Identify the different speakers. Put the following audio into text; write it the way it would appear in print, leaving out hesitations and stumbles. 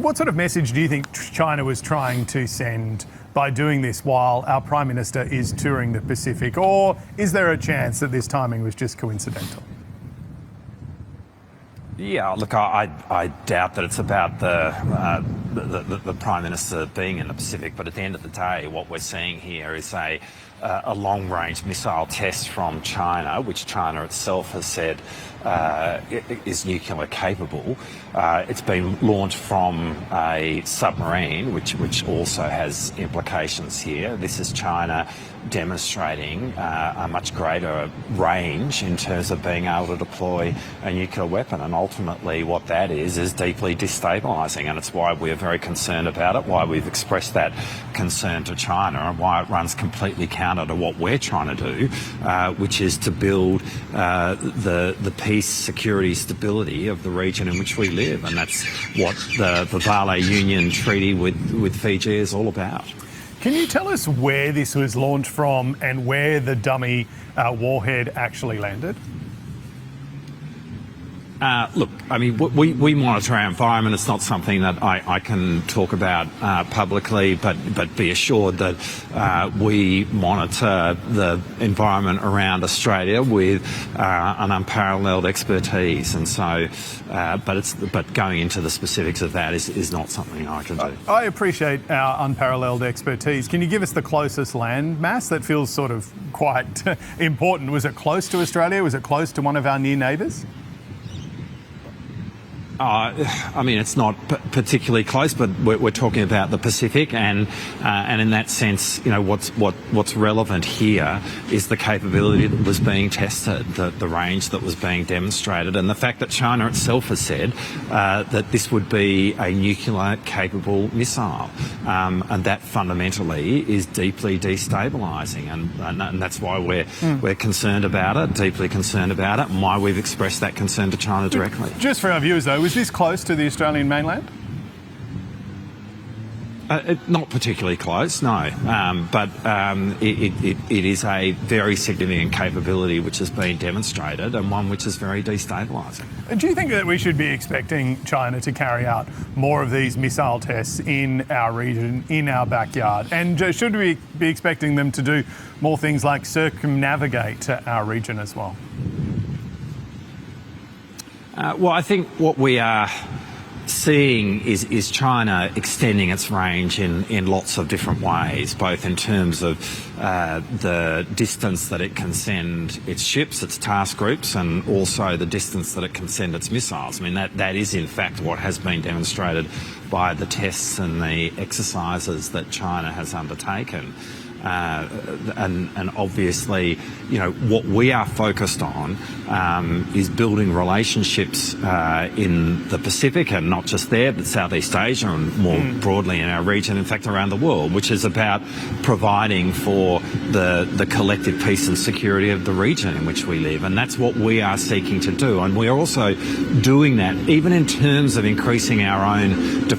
Speaker 1: What sort of message do you think China was trying to send by doing this while our Prime Minister is touring the Pacific? Or is there a chance that this timing was just coincidental?
Speaker 2: Yeah, look, I doubt that it's about the Prime Minister being in the Pacific, but at the end of the day, what we're seeing here is a long-range missile test from China, which China itself has said is nuclear capable. It's been launched from a submarine, which also has implications here. This is China demonstrating a much greater range in terms of being able to deploy a nuclear weapon, and ultimately what that is deeply destabilising, and it's why we're very concerned about it, why we've expressed that concern to China, and why it runs completely counter to what we're trying to do, which is to build the peace, security, stability of the region in which we live, and that's what the Vale Union Treaty with Fiji is all about.
Speaker 1: Can you tell us where this was launched from and where the dummy warhead actually landed?
Speaker 2: Look, I mean, we monitor our environment. It's not something that I can talk about publicly, but be assured that we monitor the environment around Australia with an unparalleled expertise, and so, but going into the specifics of that is not something I can do.
Speaker 1: I appreciate our unparalleled expertise. Can you give us the closest land mass? That feels sort of quite important. Was it close to Australia? Was it close to one of our near neighbours?
Speaker 2: I mean, it's not particularly close, but we're talking about the Pacific, and in that sense, you know, what's relevant here is the capability that was being tested, the range that was being demonstrated, and the fact that China itself has said that this would be a nuclear-capable missile, and that fundamentally is deeply destabilising, and that's why we're concerned about it, deeply concerned about it, and why we've expressed that concern to China directly.
Speaker 1: Just for our viewers, though. Was this close to the Australian mainland?
Speaker 2: Not particularly close, no. But it is a very significant capability which has been demonstrated, and one which is very destabilising.
Speaker 1: Do you think that we should be expecting China to carry out more of these missile tests in our region, in our backyard? And should we be expecting them to do more things like circumnavigate our region as well?
Speaker 2: Well, I think what we are seeing is China extending its range in lots of different ways, both in terms of the distance that it can send its ships, its task groups, and also the distance that it can send its missiles. I mean, that is in fact what has been demonstrated by the tests and the exercises that China has undertaken. And obviously, you know, what we are focused on is building relationships in the Pacific, and not just there, but Southeast Asia and more broadly in our region, in fact around the world, which is about providing for the collective peace and security of the region in which we live. And that's what we are seeking to do. And we are also doing that even in terms of increasing our own